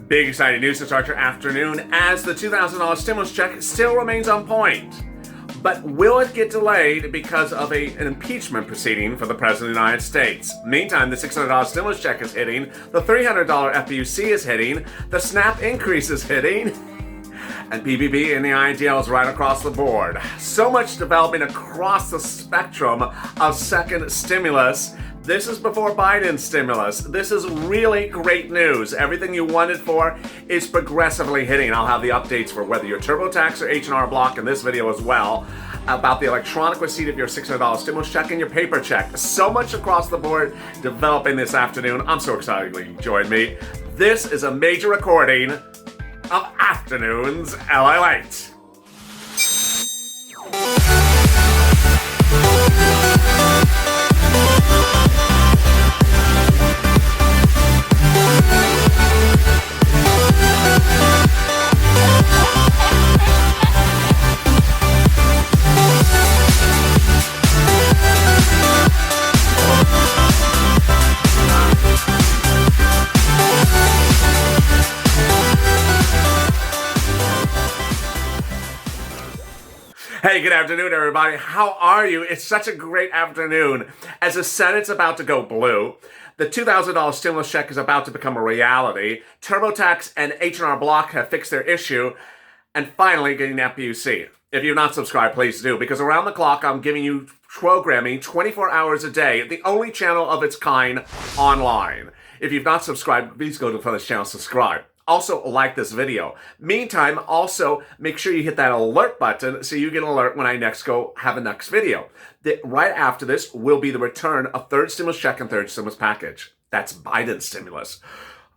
Big exciting news to start your afternoon as the $2,000 stimulus check still remains on point. But will it get delayed because of an impeachment proceeding for the President of the United States? Meantime, the $600 stimulus check is hitting, the $300 FPUC is hitting, the SNAP increase is hitting, and BBB and the EIDL is right across the board. So much developing across the spectrum of second stimulus. This is before Biden's stimulus. This is really great news. Everything you wanted for is progressively hitting. I'll have the updates for whether you're TurboTax or H&R Block in this video as well, about the electronic receipt of your $600 stimulus check and your paper check. So much across the board developing this afternoon. I'm so excited you joined me. This is a major recording of Afternoons LALATE. Hey, good afternoon, everybody. How are you? It's such a great afternoon as the Senate's about to go blue. The $2,000 stimulus check is about to become a reality. TurboTax and H&R Block have fixed their issue. And finally, getting FPUC. If you're not subscribed, please do, because around the clock, I'm giving you programming 24 hours a day, the only channel of its kind online. If you've not subscribed, please go to this channel, subscribe. Also, like this video. Meantime, also, make sure you hit that alert button so you get an alert when I next go have a next video. Right after this will be the return of third stimulus check and third stimulus package. That's Biden's stimulus.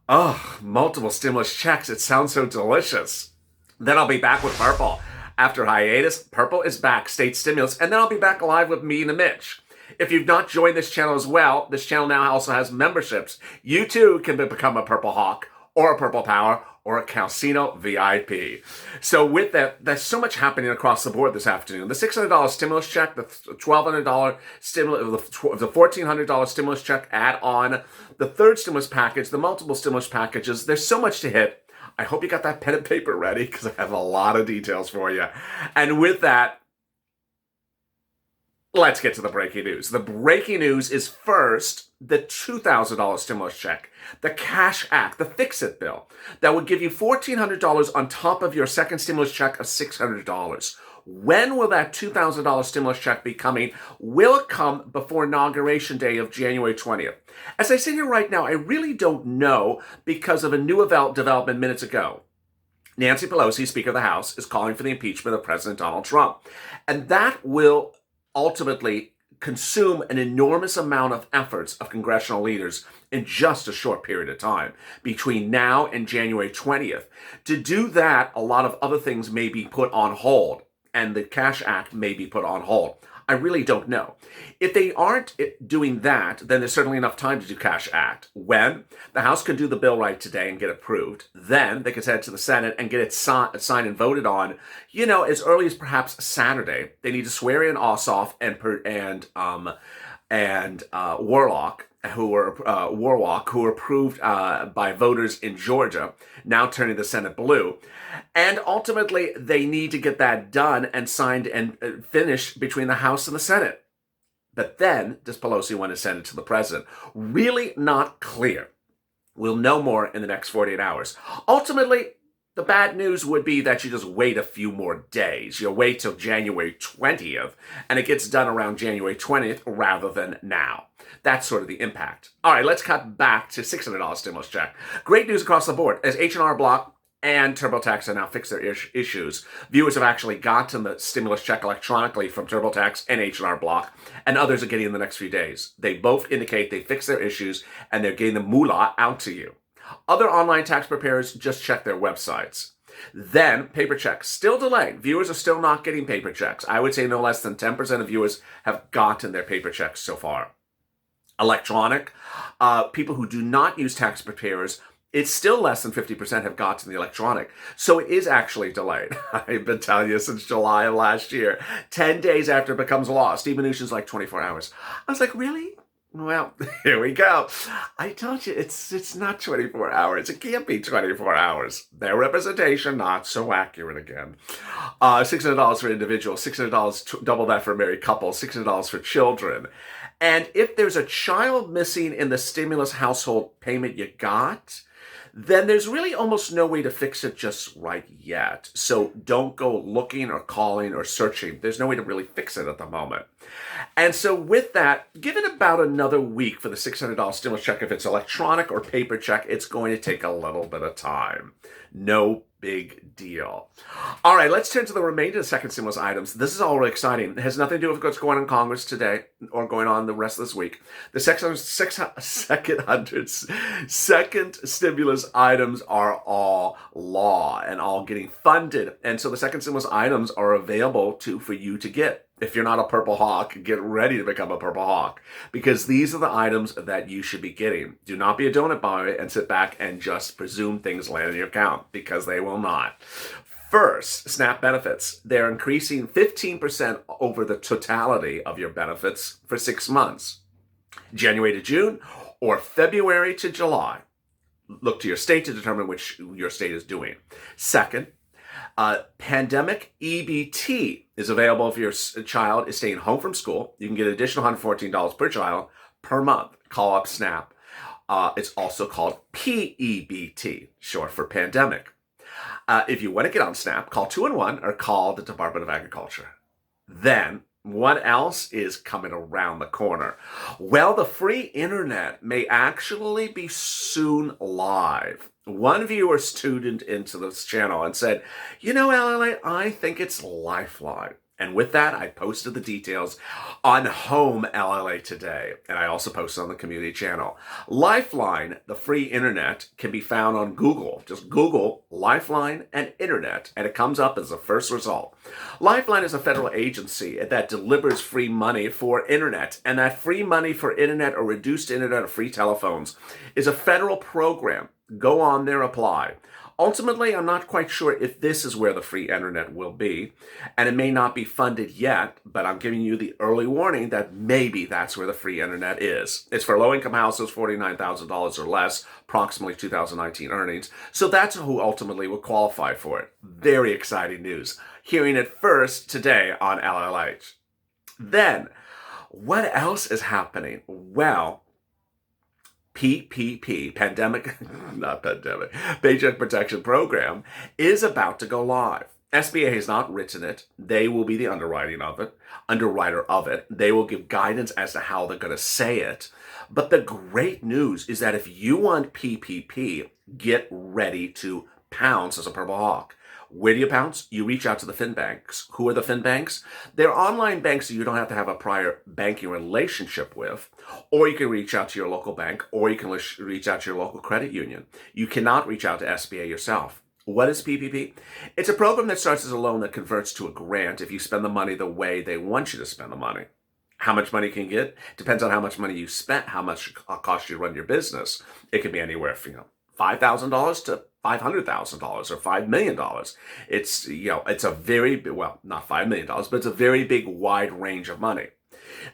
Oh, multiple stimulus checks. It sounds so delicious. Then I'll be back with Purple. After hiatus, Purple is back, state stimulus, and then I'll be back live with me and Mitch. If you've not joined this channel as well, this channel now also has memberships. You too can become a Purple Hawk, or a Purple Power, or a Calcino VIP. So with that, there's so much happening across the board this afternoon. The $600 stimulus check, the $1,200 stimulus, the $1,400 stimulus check add-on, the third stimulus package, the multiple stimulus packages. There's so much to hit. I hope you got that pen and paper ready because I have a lot of details for you. And with that, let's get to the breaking news. The breaking news is first the $2,000 stimulus check, the Cash Act, the Fix-It bill that would give you $1,400 on top of your second stimulus check of $600. When will that $2,000 stimulus check be coming? Will it come before Inauguration Day of January 20th? As I sit here right now, I really don't know because of a new development minutes ago. Nancy Pelosi, Speaker of the House, is calling for the impeachment of President Donald Trump. And that will ultimately consume an enormous amount of efforts of congressional leaders in just a short period of time, between now and January 20th. To do that, a lot of other things may be put on hold, and the Cash Act may be put on hold. I really don't know. If they aren't doing that, then there's certainly enough time to do Cash Act. When the House can do the bill right today and get approved, then they can send it to the Senate and get it signed and voted on, as early as perhaps Saturday. They need to swear in Ossoff and Warlock, who were approved by voters in Georgia, now turning the Senate blue. And ultimately, they need to get that done and signed and finished between the House and the Senate. But then, does Pelosi want to send it to the president? Really not clear. We'll know more in the next 48 hours. Ultimately, the bad news would be that you just wait a few more days. You'll wait till January 20th, and it gets done around January 20th rather than now. That's sort of the impact. All right, let's cut back to $600 stimulus check. Great news across the board as H&R Block and TurboTax have now fixed their issues. Viewers have actually gotten the stimulus check electronically from TurboTax and H&R Block, and others are getting in the next few days. They both indicate they fixed their issues, and they're getting the moolah out to you. Other online tax preparers, just check their websites. Then, paper checks, still delayed. Viewers are still not getting paper checks. I would say no less than 10% of viewers have gotten their paper checks so far. Electronic, people who do not use tax preparers, it's still less than 50% have gotten the electronic. So it is actually delayed. I've been telling you since July of last year, 10 days after it becomes law. Steve Mnuchin's like 24 hours. I was like, really? Well, here we go. I told you it's not 24 hours. It can't be 24 hours. Their representation not so accurate again. $600 for individuals, $600 double that for married couples, $600 for children. And if there's a child missing in the stimulus household payment you got, then there's really almost no way to fix it just right yet. So don't go looking or calling or searching. There's no way to really fix it at the moment. And so with that, give it about another week for the $600 stimulus check. If it's electronic or paper check, it's going to take a little bit of time. No big deal. All right, let's turn to the remainder of the second stimulus items. This is all really exciting. It has nothing to do with what's going on in Congress today or going on the rest of this week. The second stimulus items are all law and all getting funded. And so the second stimulus items are available for you to get. If you're not a Purple Hawk, get ready to become a Purple Hawk, because these are the items that you should be getting. Do not be a donut buyer and sit back and just presume things land in your account, because they will not. First, SNAP benefits. They're increasing 15% over the totality of your benefits for 6 months. January to June or February to July. Look to your state to determine which your state is doing. Second, pandemic EBT is available if your child is staying home from school. You can get an additional $114 per child per month. Call up SNAP. It's also called PEBT, short for pandemic. If you want to get on SNAP, call 211 or call the Department of Agriculture. Then, what else is coming around the corner? Well, the free internet may actually be soon live. One viewer tuned into this channel and said, you know, LALATE, I think it's Lifeline. And with that, I posted the details on Home LALATE today. And I also posted on the community channel. Lifeline, the free internet, can be found on Google. Just Google Lifeline and internet, and it comes up as the first result. Lifeline is a federal agency that delivers free money for internet. And that free money for internet or reduced internet or free telephones is a federal program. Go on there, apply. Ultimately, I'm not quite sure if this is where the free internet will be, and it may not be funded yet, but I'm giving you the early warning that maybe that's where the free internet is. It's for low-income households, $49,000 or less, approximately 2019 earnings, so that's who ultimately will qualify for it. Very exciting news. Hearing it first today on LLH. Then, what else is happening? Well, PPP, Paycheck Protection Program, is about to go live. SBA has not written it. They will be the underwriter of it. They will give guidance as to how they're going to say it. But the great news is that if you want PPP, get ready to pounce as a Purple Hawk. Where do you pounce? You reach out to the FinBanks. Who are the FinBanks? They're online banks that you don't have to have a prior banking relationship with, or you can reach out to your local bank, or you can reach out to your local credit union. You cannot reach out to SBA yourself. What is PPP? It's a program that starts as a loan that converts to a grant if you spend the money the way they want you to spend the money. How much money you can get depends on how much money you spent, how much it costs you to run your business. It can be anywhere from $5,000 to $500,000 or $5 million. It's, it's a very big, well, not $5 million, but it's a very big, wide range of money.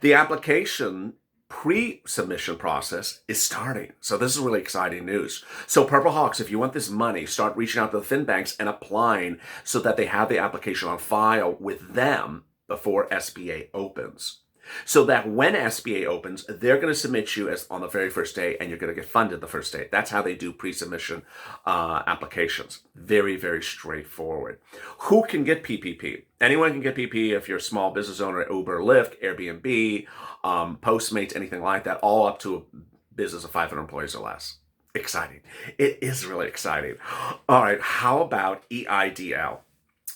The application pre-submission process is starting. So this is really exciting news. So Purple Hawks, if you want this money, start reaching out to the FinBanks and applying so that they have the application on file with them before SBA opens. So that when SBA opens, they're going to submit you on the very first day, and you're going to get funded the first day. That's how they do pre-submission applications. Very, very straightforward. Who can get PPP? Anyone can get PPP if you're a small business owner at Uber, Lyft, Airbnb, Postmates, anything like that, all up to a business of 500 employees or less. Exciting. It is really exciting. All right, how about EIDL?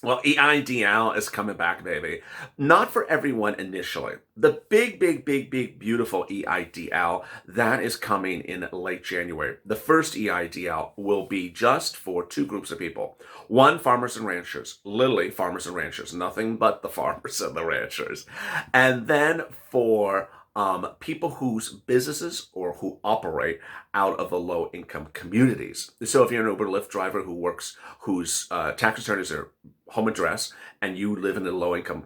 Well, EIDL is coming back, baby. Not for everyone initially. The big, beautiful EIDL, that is coming in late January. The first EIDL will be just for 2 groups of people. One, farmers and ranchers. Literally, farmers and ranchers. Nothing but the farmers and the ranchers. And then for people whose businesses or who operate out of the low-income communities. So if you're an Uber Lyft driver whose tax return is their home address, and you live in a low-income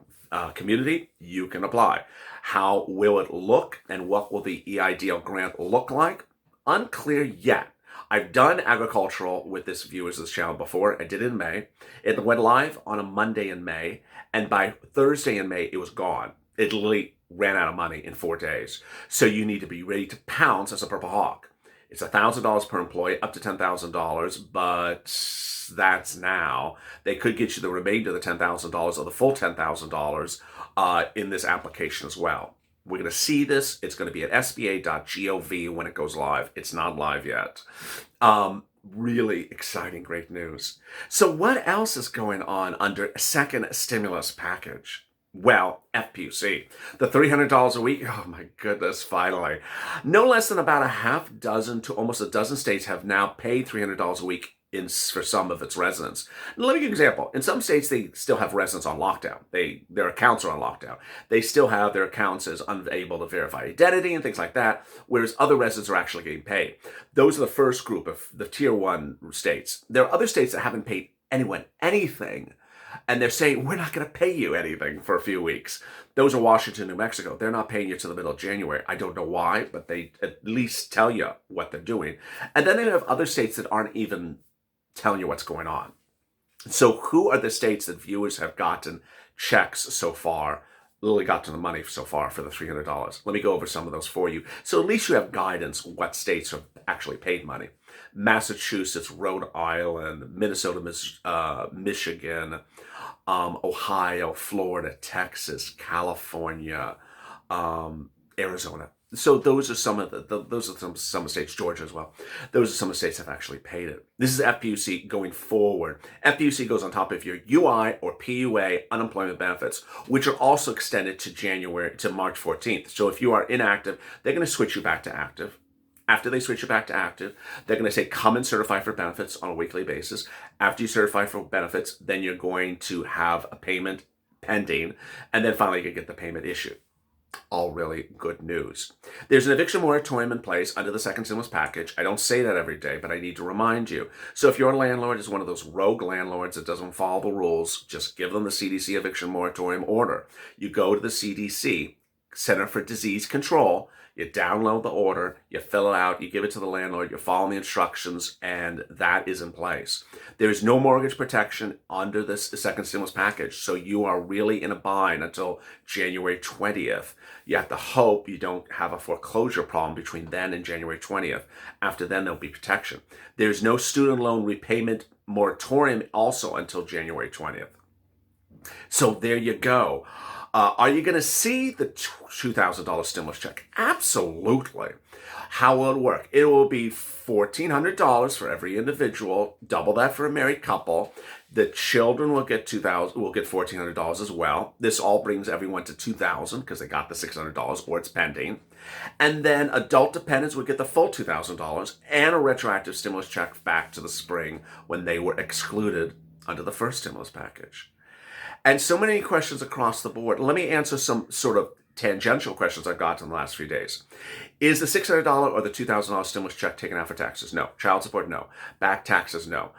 community, you can apply. How will it look and what will the EIDL grant look like? Unclear yet. I've done agricultural with this viewers of this channel before. I did it in May. It went live on a Monday in May, and by Thursday in May, it was gone. It literally ran out of money in 4 days. So you need to be ready to pounce as a Purple Hawk. It's $1,000 per employee, up to $10,000, but that's now. They could get you the remainder of the $10,000 or the full $10,000 in this application as well. We're going to see this. It's going to be at sba.gov when it goes live. It's not live yet. Really exciting, great news. So what else is going on under a second stimulus package? Well, FPUC, the $300 a week. Oh my goodness, finally. No less than about a half dozen to almost a dozen states have now paid $300 a week for some of its residents. Now, let me give you an example. In some states, they still have residents on lockdown. Their accounts are on lockdown. They still have their accounts as unable to verify identity and things like that, whereas other residents are actually getting paid. Those are the first group of the tier 1 states. There are other states that haven't paid anyone anything, and they're saying, we're not going to pay you anything for a few weeks. Those are Washington, New Mexico. They're not paying you to the middle of January. I don't know why, but they at least tell you what they're doing. And then they have other states that aren't even telling you what's going on. So who are the states that viewers have gotten checks so far, literally gotten the money so far for the $300? Let me go over some of those for you. So at least you have guidance what states have actually paid money. Massachusetts, Rhode Island, Minnesota, Michigan, Ohio, Florida, Texas, California, Arizona. So those are some of some states, Georgia as well. Those are some of the states that have actually paid it. This is FPUC going forward. FPUC goes on top of your UI or PUA unemployment benefits, which are also extended to March 14th. So if you are inactive, they're going to switch you back to active. After they switch you back to active, they're going to say, come and certify for benefits on a weekly basis. After you certify for benefits, then you're going to have a payment pending, and then finally you can get the payment issued. All really good news. There's an eviction moratorium in place under the second stimulus package. I don't say that every day, but I need to remind you. So if your landlord is one of those rogue landlords that doesn't follow the rules, just give them the CDC eviction moratorium order. You go to the CDC, Center for Disease Control, you download the order, you fill it out, you give it to the landlord, you follow the instructions, and that is in place. There is no mortgage protection under this second stimulus package, so you are really in a bind until January 20th. You have to hope you don't have a foreclosure problem between then and January 20th. After then, there'll be protection. There's no student loan repayment moratorium also until January 20th. So there you go. Are you going to see the $2,000 stimulus check? Absolutely. How will it work? It will be $1,400 for every individual, double that for a married couple. The children will get $1,400 as well. This all brings everyone to $2,000 because they got the $600 or it's pending. And then adult dependents would get the full $2,000 and a retroactive stimulus check back to the spring when they were excluded under the first stimulus package. And so many questions across the board. Let me answer some sort of tangential questions I've got in the last few days. Is the $600 or the $2,000 stimulus check taken out for taxes? No. Child support? No. Back taxes? No.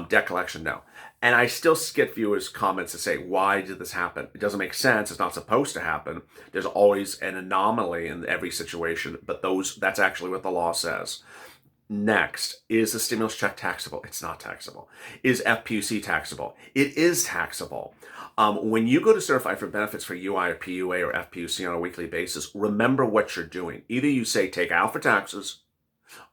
Debt collection? No. And I still get viewers' comments that say, why did this happen? It doesn't make sense. It's not supposed to happen. There's always an anomaly in every situation, but that's actually what the law says. Next, is the stimulus check taxable? It's not taxable. Is FPUC taxable? It is taxable. When you go to certify for benefits for UI or PUA or FPUC on a weekly basis, remember what you're doing. Either you say take out for taxes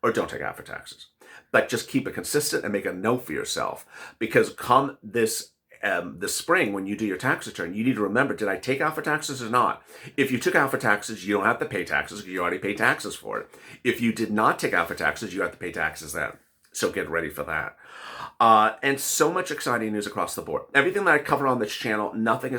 or don't take out for taxes. But just keep it consistent and make a note for yourself. Because come this spring, when you do your tax return, you need to remember, did I take out for taxes or not? If you took out for taxes, you don't have to pay taxes because you already paid taxes for it. If you did not take out for taxes, you have to pay taxes then. So get ready for that. And so much exciting news across the board. Everything that I cover on this channel, nothing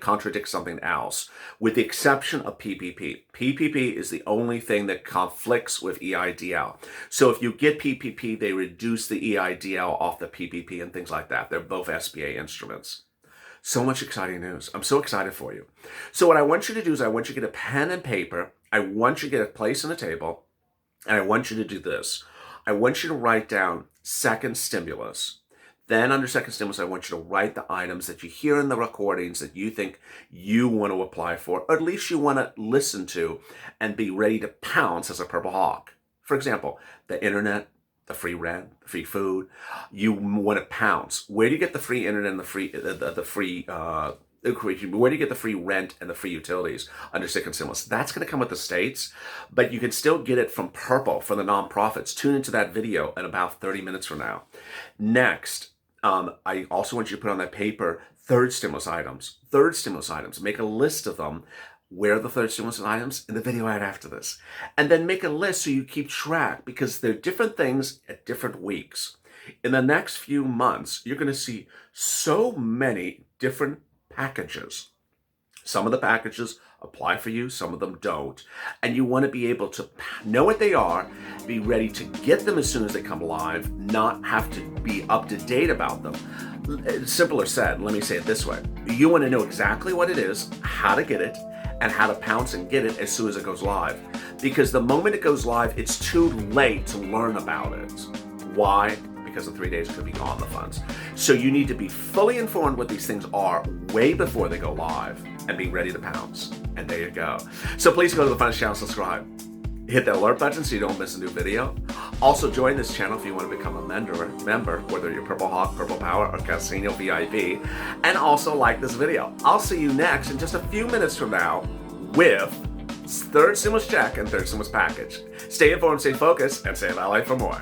contradicts something else, with the exception of PPP. PPP is the only thing that conflicts with EIDL. So if you get PPP, they reduce the EIDL off the PPP and things like that. They're both SBA instruments. So much exciting news. I'm so excited for you. So what I want you to do is I want you to get a pen and paper. I want you to get a place on the table. And I want you to do this. I want you to write down second stimulus. Then under second stimulus, I want you to write the items that you hear in the recordings that you think you want to apply for, or at least you want to listen to and be ready to pounce as a Purple Hawk. For example, the internet, the free rent, the free food. You want to pounce. Where do you get the free internet and where do you get the free rent and the free utilities under second stimulus? That's going to come with the states, but you can still get it from Purple, from the nonprofits. Tune into that video in about 30 minutes from now. Next, I also want you to put on that paper third stimulus items. Third stimulus items. Make a list of them. Where are the third stimulus items? In the video right after this. And then make a list so you keep track, because they're different things at different weeks. In the next few months, you're going to see so many different packages. Some of the packages apply for you, some of them don't. And you want to be able to know what they are, be ready to get them as soon as they come live, not have to be up to date about them. Simpler said, let me say it this way. You want to know exactly what it is, how to get it, and how to pounce and get it as soon as it goes live. Because the moment it goes live, it's too late to learn about it. Why? Because in 3 days it could be gone, the funds. So you need to be fully informed what these things are way before they go live and be ready to pounce. And there you go. So please go to the Funds channel, subscribe. Hit the alert button so you don't miss a new video. Also join this channel if you want to become a member, whether you're Purple Hawk, Purple Power, or Casino VIP. And also like this video. I'll see you next in just a few minutes from now with third stimulus check and third stimulus package. Stay informed, stay focused, and stay LALATE for more.